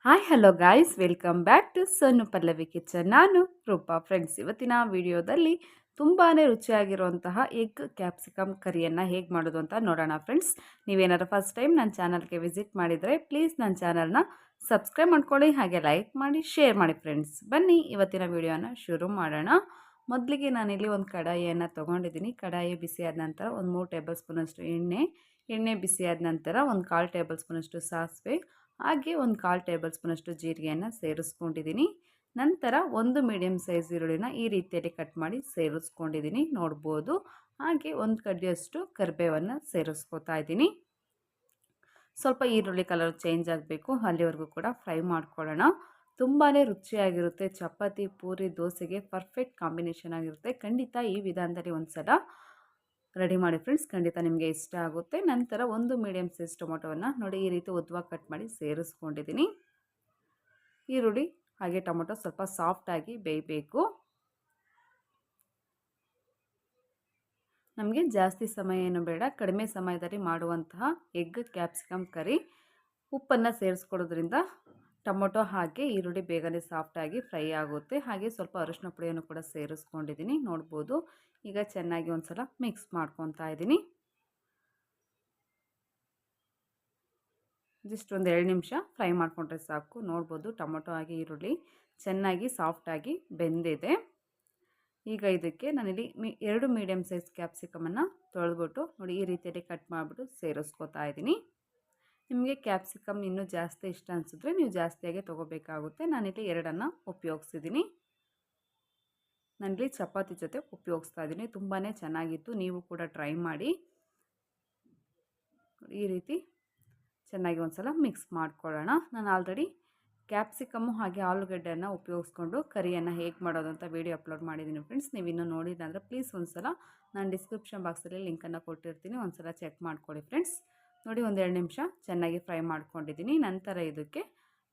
Hi hello guys, welcome back to Sonu Pallavi kitchen. ನಾನು Rupa. Friends, ಇವತ್ತಿನ ವಿಡಿಯೋದಲ್ಲಿ ತುಂಬಾ ರುಚಿಯಾಗಿರುವಂತಹ ಎಗ್ ಕ್ಯಾಪ್ಸಿಕಮ್ ಕರಿಯನ್ನು ಹೇಗೆ ಮಾಡೋದು ಅಂತ ನೋಡೋಣ. ಫ್ರೆಂಡ್ಸ್, ನೀವೇನಾದ್ರು ಫಸ್ಟ್ ಟೈಮ್ ನನ್ನ ಚಾನಲ್ಗೆ ವಿಸಿಟ್ ಮಾಡಿದರೆ ಪ್ಲೀಸ್ ನನ್ನ ಚಾನಲ್ನ ಸಬ್ಸ್ಕ್ರೈಬ್ ಮಾಡ್ಕೊಳ್ಳಿ, ಹಾಗೆ ಲೈಕ್ ಮಾಡಿ, ಶೇರ್ ಮಾಡಿ. ಫ್ರೆಂಡ್ಸ್, ಬನ್ನಿ ಇವತ್ತಿನ ವಿಡಿಯೋನ ಶುರು ಮಾಡೋಣ. ಮೊದಲಿಗೆ ನಾನಿಲ್ಲಿ ಒಂದು ಕಡಾಯಿಯನ್ನು ತೊಗೊಂಡಿದ್ದೀನಿ. ಕಡಾಯಿ ಬಿಸಿಯಾದ ನಂತರ ಒಂದು 3 ಟೇಬಲ್ ಸ್ಪೂನಷ್ಟು ಎಣ್ಣೆ ಬಿಸಿಯಾದ ನಂತರ ಒಂದು 1/4 ಟೇಬಲ್ ಸ್ಪೂನಷ್ಟು ಸಾಸಿವೆ, ಹಾಗೆ ಒಂದು 1/4 ಟೇಬಲ್ ಸ್ಪೂನಷ್ಟು ಜೀರಿಗೆಯನ್ನು ಸೇರಿಸ್ಕೊಂಡಿದ್ದೀನಿ. ನಂತರ ಒಂದು ಮೀಡಿಯಮ್ ಸೈಜ್ ಈರುಳ್ಳಿನ ಈ ರೀತಿಯಲ್ಲಿ ಕಟ್ ಮಾಡಿ ಸೇರಿಸ್ಕೊಂಡಿದ್ದೀನಿ, ನೋಡ್ಬೋದು. ಹಾಗೆ ಒಂದು ಕಡ್ಡಿಯಷ್ಟು ಕರಿಬೇವನ್ನು ಸೇರಿಸ್ಕೊತಾ ಇದ್ದೀನಿ. ಸ್ವಲ್ಪ ಈರುಳ್ಳಿ ಕಲರ್ ಚೇಂಜ್ ಆಗಬೇಕು, ಅಲ್ಲಿವರೆಗೂ ಕೂಡ ಫ್ರೈ ಮಾಡ್ಕೊಳ್ಳೋಣ. ತುಂಬಾ ರುಚಿಯಾಗಿರುತ್ತೆ. ಚಪಾತಿ, ಪೂರಿ, ದೋಸೆಗೆ ಪರ್ಫೆಕ್ಟ್ ಕಾಂಬಿನೇಷನ್ ಆಗಿರುತ್ತೆ. ಖಂಡಿತ ಈ ವಿಧಾನದಲ್ಲಿ ಒಂದು ಸಲ ರೆಡಿ ಮಾಡಿ ಫ್ರೆಂಡ್ಸ್, ಖಂಡಿತ ನಿಮಗೆ ಇಷ್ಟ ಆಗುತ್ತೆ. ನಂತರ ಒಂದು ಮೀಡಿಯಮ್ ಸೈಜ್ ಟೊಮೊಟೊವನ್ನು ನೋಡಿ ಈ ರೀತಿ ಉದ್ದವಾಗಿ ಕಟ್ ಮಾಡಿ ಸೇರಿಸ್ಕೊಂಡಿದ್ದೀನಿ. ಈರುಳ್ಳಿ ಹಾಗೆ ಟೊಮೊಟೊ ಸ್ವಲ್ಪ ಸಾಫ್ಟಾಗಿ ಬೇಯಬೇಕು. ನಮಗೆ ಜಾಸ್ತಿ ಸಮಯ ಏನು ಬೇಡ, ಕಡಿಮೆ ಸಮಯದಲ್ಲಿ ಮಾಡುವಂತಹ ಎಗ್ ಕ್ಯಾಪ್ಸಿಕಮ್ ಕರಿ. ಉಪ್ಪನ್ನು ಸೇರಿಸ್ಕೊಡೋದ್ರಿಂದ ಟೊಮೊಟೊ ಹಾಗೆ ಈರುಳ್ಳಿ ಬೇಗನೆ ಸಾಫ್ಟಾಗಿ ಫ್ರೈ ಆಗುತ್ತೆ. ಹಾಗೆ ಸ್ವಲ್ಪ ಅರಿಶಿನ ಪುಡಿಯನ್ನು ಕೂಡ ಸೇರಿಸ್ಕೊಂಡಿದ್ದೀನಿ, ನೋಡ್ಬೋದು. ಈಗ ಚೆನ್ನಾಗಿ ಒಂದು ಸಲ ಮಿಕ್ಸ್ ಮಾಡ್ಕೊತಾ ಇದ್ದೀನಿ. ಜಸ್ಟ್ ಒಂದು 2 ನಿಮಿಷ ಫ್ರೈ ಮಾಡಿಕೊಂಡ್ರೆ ಸಾಕು. ನೋಡ್ಬೋದು, ಟೊಮೊಟೊ ಹಾಗೆ ಈರುಳ್ಳಿ ಚೆನ್ನಾಗಿ ಸಾಫ್ಟಾಗಿ ಬೆಂದಿದೆ. ಈಗ ಇದಕ್ಕೆ ನಾನಿಲ್ಲಿ 2 ಮೀಡಿಯಮ್ ಸೈಜ್ ಕ್ಯಾಪ್ಸಿಕಮನ್ನು ತೊಳೆದ್ಬಿಟ್ಟು ನೋಡಿ ಈ ರೀತಿಯಲ್ಲಿ ಕಟ್ ಮಾಡಿಬಿಟ್ಟು ಸೇರಿಸ್ಕೊತಾ ಇದ್ದೀನಿ. ನಿಮಗೆ ಕ್ಯಾಪ್ಸಿಕಮ್ ಇನ್ನೂ ಜಾಸ್ತಿ ಇಷ್ಟ ಅನಿಸಿದ್ರೆ ನೀವು ಜಾಸ್ತಿಯಾಗಿ ತೊಗೋಬೇಕಾಗುತ್ತೆ. ನಾನಿಲ್ಲಿ 2 ಉಪಯೋಗಿಸಿದ್ದೀನಿ. ನಾನಿಲ್ಲಿ ಚಪಾತಿ ಜೊತೆ ಉಪಯೋಗಿಸ್ತಾ ಇದ್ದೀನಿ. ತುಂಬಾ ಚೆನ್ನಾಗಿತ್ತು, ನೀವು ಕೂಡ ಟ್ರೈ ಮಾಡಿ. ಈ ರೀತಿ ಚೆನ್ನಾಗಿ ಒಂದು ಸಲ ಮಿಕ್ಸ್ ಮಾಡ್ಕೊಳ್ಳೋಣ. ನಾನು ಆಲ್ರೆಡಿ ಕ್ಯಾಪ್ಸಿಕಮ್ಮು ಹಾಗೆ ಆಲೂಗಡ್ಡೆಯನ್ನು ಉಪಯೋಗಿಸ್ಕೊಂಡು ಕರಿಯನ್ನು ಹೇಗೆ ಮಾಡೋದು ಅಂತ ವೀಡಿಯೋ ಅಪ್ಲೋಡ್ ಮಾಡಿದ್ದೀನಿ ಫ್ರೆಂಡ್ಸ್. ನೀವು ಇನ್ನೂ ನೋಡಿಲ್ಲ ಅಂದರೆ ಪ್ಲೀಸ್ ಒಂದು ಸಲ ನಾನು ಡಿಸ್ಕ್ರಿಪ್ಷನ್ ಬಾಕ್ಸಲ್ಲಿ ಲಿಂಕನ್ನು ಕೊಟ್ಟಿರ್ತೀನಿ, ಒಂದು ಸಲ ಚೆಕ್ ಮಾಡ್ಕೊಳ್ಳಿ ಫ್ರೆಂಡ್ಸ್. ನೋಡಿ, ಒಂದು 2 ನಿಮಿಷ ಚೆನ್ನಾಗಿ ಫ್ರೈ ಮಾಡ್ಕೊಂಡಿದ್ದೀನಿ. ನಂತರ ಇದಕ್ಕೆ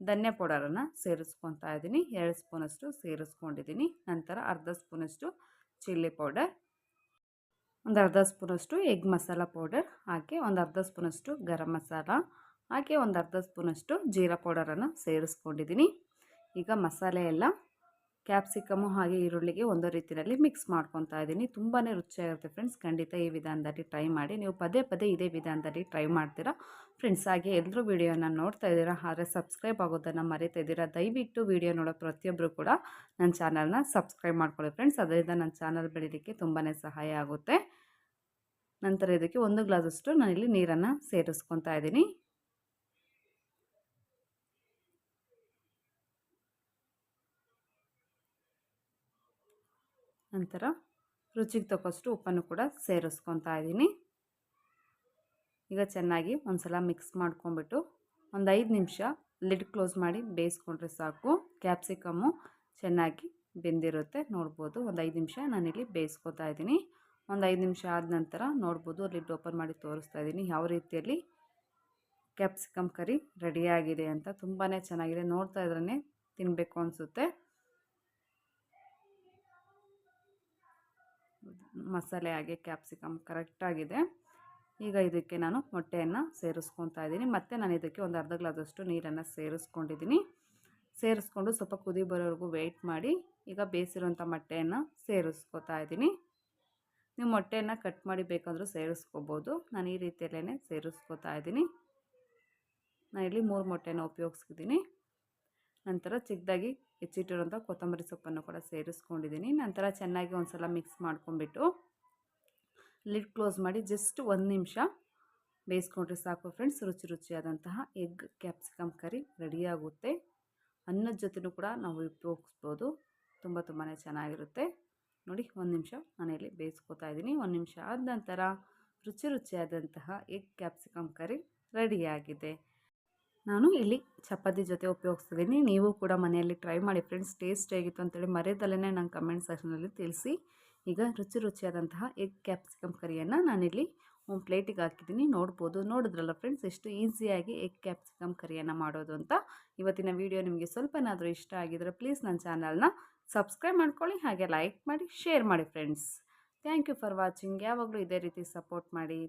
ಧನ್ಯ ಪೌಡರನ್ನು ಸೇರಿಸ್ಕೊತಾ ಇದ್ದೀನಿ. 2 ಸ್ಪೂನಷ್ಟು ಸೇರಿಸ್ಕೊಂಡಿದ್ದೀನಿ. ನಂತರ ಅರ್ಧ ಸ್ಪೂನಷ್ಟು ಚಿಲ್ಲಿ ಪೌಡರ್, ಒಂದು ಅರ್ಧ ಸ್ಪೂನಷ್ಟು ಎಗ್ ಮಸಾಲ ಪೌಡರ್, ಹಾಗೆ ಒಂದು ಅರ್ಧ ಸ್ಪೂನಷ್ಟು ಗರಂ ಮಸಾಲ, ಹಾಗೆ ಒಂದು ಅರ್ಧ ಸ್ಪೂನಷ್ಟು ಜೀರಾ ಪೌಡರನ್ನು ಸೇರಿಸ್ಕೊಂಡಿದ್ದೀನಿ. ಈಗ ಮಸಾಲೆ ಎಲ್ಲ ಕ್ಯಾಪ್ಸಿಕಮು ಹಾಗೆ ಈರುಳ್ಳಿಗೆ ಒಂದು ರೀತಿಯಲ್ಲಿ ಮಿಕ್ಸ್ ಮಾಡ್ಕೊತಾ ಇದ್ದೀನಿ. ತುಂಬಾ ರುಚಿಯಾಗಿರುತ್ತೆ ಫ್ರೆಂಡ್ಸ್. ಖಂಡಿತ ಈ ವಿಧಾನದಲ್ಲಿ ಟ್ರೈ ಮಾಡಿ. ನೀವು ಪದೇ ಪದೇ ಇದೇ ವಿಧಾನದಲ್ಲಿ ಟ್ರೈ ಮಾಡ್ತೀರಾ ಫ್ರೆಂಡ್ಸ್. ಹಾಗೆ ಎಲ್ಲರೂ ವಿಡಿಯೋನ ನೋಡ್ತಾ ಇದ್ದೀರಾ, ಆದರೆ ಸಬ್ಸ್ಕ್ರೈಬ್ ಆಗೋದನ್ನು ಮರಿತಾ ಇದ್ದೀರಾ. ದಯವಿಟ್ಟು ವಿಡಿಯೋ ನೋಡೋ ಪ್ರತಿಯೊಬ್ಬರು ಕೂಡ ನನ್ನ ಚಾನಲ್ನ ಸಬ್ಸ್ಕ್ರೈಬ್ ಮಾಡ್ಕೊಳ್ಳಿ ಫ್ರೆಂಡ್ಸ್. ಅದರಿಂದ ನನ್ನ ಚಾನಲ್ ಬೆಳೀಲಿಕ್ಕೆ ತುಂಬಾ ಸಹಾಯ ಆಗುತ್ತೆ. ನಂತರ ಇದಕ್ಕೆ 1 ಗ್ಲಾಸಷ್ಟು ನಾನಿಲ್ಲಿ ನೀರನ್ನು ಸೇರಿಸ್ಕೊತಾ ಇದ್ದೀನಿ. ನಂತರ ರುಚಿಗೆ ತಕ್ಕಷ್ಟು ಉಪ್ಪನ್ನು ಕೂಡ ಸೇರಿಸ್ಕೊತಾ ಇದ್ದೀನಿ. ಈಗ ಚೆನ್ನಾಗಿ ಒಂದು ಸಲ ಮಿಕ್ಸ್ ಮಾಡ್ಕೊಂಬಿಟ್ಟು ಒಂದು 5 ನಿಮಿಷ ಲಿಡ್ ಕ್ಲೋಸ್ ಮಾಡಿ ಬೇಯಿಸ್ಕೊಂಡ್ರೆ ಸಾಕು. ಕ್ಯಾಪ್ಸಿಕಮ್ಮು ಚೆನ್ನಾಗಿ ಬೆಂದಿರುತ್ತೆ, ನೋಡ್ಬೋದು. ಒಂದು 5 ನಿಮಿಷ ನಾನಿಲ್ಲಿ ಬೇಯಿಸ್ಕೊತಾ ಇದ್ದೀನಿ. ಒಂದು 5 ನಿಮಿಷ ಆದ ನಂತರ ನೋಡ್ಬೋದು, ಲಿಡ್ ಓಪನ್ ಮಾಡಿ ತೋರಿಸ್ತಾ ಇದ್ದೀನಿ ಯಾವ ರೀತಿಯಲ್ಲಿ ಕ್ಯಾಪ್ಸಿಕಮ್ ಕರಿ ರೆಡಿಯಾಗಿದೆ ಅಂತ. ತುಂಬಾ ಚೆನ್ನಾಗಿದೆ, ನೋಡ್ತಾ ಇದ್ರೇ ತಿನ್ನಬೇಕು ಅನಿಸುತ್ತೆ. ಮಸಾಲೆ ಹಾಗೆ ಕ್ಯಾಪ್ಸಿಕಮ್ ಕರೆಕ್ಟಾಗಿದೆ. ಈಗ ಇದಕ್ಕೆ ನಾನು ಮೊಟ್ಟೆಯನ್ನು ಸೇರಿಸ್ಕೊತಾ ಇದ್ದೀನಿ. ಮತ್ತು ನಾನು ಇದಕ್ಕೆ ಒಂದು ಅರ್ಧ ಗ್ಲಾಸಷ್ಟು ನೀರನ್ನು ಸೇರಿಸ್ಕೊಂಡಿದ್ದೀನಿ. ಸೇರಿಸ್ಕೊಂಡು ಸ್ವಲ್ಪ ಕುದಿ ಬರೋವರೆಗೂ ವೆಯ್ಟ್ ಮಾಡಿ ಈಗ ಬೇಯಿಸಿರೋಂಥ ಮೊಟ್ಟೆಯನ್ನು ಸೇರಿಸ್ಕೊತಾ ಇದ್ದೀನಿ. ನೀವು ಮೊಟ್ಟೆಯನ್ನು ಕಟ್ ಮಾಡಿ ಬೇಕಂದ್ರೂ ಸೇರಿಸ್ಕೋಬೋದು. ನಾನು ಈ ರೀತಿಯಲ್ಲೇ ಸೇರಿಸ್ಕೊತಾ ಇದ್ದೀನಿ. ನಾನಿಲ್ಲಿ 3 ಮೊಟ್ಟೆನ ಉಪಯೋಗಿಸಿದ್ದೀನಿ. ನಂತರ ಚಿಕ್ಕದಾಗಿ ಹೆಚ್ಚಿಟ್ಟಿರೋಂಥ ಕೊತ್ತಂಬರಿ ಸೊಪ್ಪನ್ನು ಕೂಡ ಸೇರಿಸ್ಕೊಂಡಿದ್ದೀನಿ. ನಂತರ ಚೆನ್ನಾಗಿ ಒಂದು ಸಲ ಮಿಕ್ಸ್ ಮಾಡ್ಕೊಂಬಿಟ್ಟು ಲಿಡ್ ಕ್ಲೋಸ್ ಮಾಡಿ ಜಸ್ಟ್ 1 ನಿಮಿಷ ಬೇಯಿಸ್ಕೊಂಡ್ರೆ ಸಾಕು ಫ್ರೆಂಡ್ಸ್. ರುಚಿಯಾದಂತಹ ಎಗ್ ಕ್ಯಾಪ್ಸಿಕಮ್ ಕರಿ ರೆಡಿಯಾಗುತ್ತೆ. ಅನ್ನದ ಜೊತೆನೂ ಕೂಡ ನಾವು ಉಪಯೋಗಿಸ್ಬೋದು. ತುಂಬಾ ಚೆನ್ನಾಗಿರುತ್ತೆ. ನೋಡಿ, 1 ನಿಮಿಷ ನಾನಿಲ್ಲಿ ಬೇಯಿಸ್ಕೊತಾ ಇದ್ದೀನಿ. 1 ನಿಮಿಷ ಆದ ನಂತರ ರುಚಿಯಾದಂತಹ ಎಗ್ ಕ್ಯಾಪ್ಸಿಕಮ್ ಕರಿ ರೆಡಿಯಾಗಿದೆ. ನಾನು ಇಲ್ಲಿ ಚಪಾತಿ ಜೊತೆ ಉಪಯೋಗಿಸ್ತಿದ್ದೀನಿ. ನೀವು ಕೂಡ ಮನೆಯಲ್ಲಿ ಟ್ರೈ ಮಾಡಿ ಫ್ರೆಂಡ್ಸ್. ಟೇಸ್ಟ್ ಹೇಗಿತ್ತು ಅಂತೇಳಿ ಮರೆಯದಲ್ಲೇ ನಂಗೆ ಕಮೆಂಟ್ ಸೆಕ್ಷನಲ್ಲಿ ತಿಳಿಸಿ. ಈಗ ರುಚಿಯಾದಂತಹ ಎಗ್ ಕ್ಯಾಪ್ಸಿಕಮ್ ಕರಿಯನ್ನು ನಾನಿಲ್ಲಿ ಒಂದು ಪ್ಲೇಟಿಗೆ ಹಾಕಿದ್ದೀನಿ, ನೋಡ್ಬೋದು. ನೋಡಿದ್ರಲ್ಲ ಫ್ರೆಂಡ್ಸ್, ಎಷ್ಟು ಈಸಿಯಾಗಿ ಎಗ್ ಕ್ಯಾಪ್ಸಿಕಮ್ ಕರಿಯನ್ನು ಮಾಡೋದು ಅಂತ. ಇವತ್ತಿನ ವಿಡಿಯೋ ನಿಮಗೆ ಸ್ವಲ್ಪನಾದರೂ ಇಷ್ಟ ಆಗಿದ್ರೆ ಪ್ಲೀಸ್ ನನ್ನ ಚಾನಲ್ನ ಸಬ್ಸ್ಕ್ರೈಬ್ ಮಾಡ್ಕೊಳ್ಳಿ, ಹಾಗೆ ಲೈಕ್ ಮಾಡಿ, ಶೇರ್ ಮಾಡಿ friends. Thank you for watching. ಯಾವಾಗಲೂ ಇದೇ ರೀತಿ ಸಪೋರ್ಟ್ ಮಾಡಿ.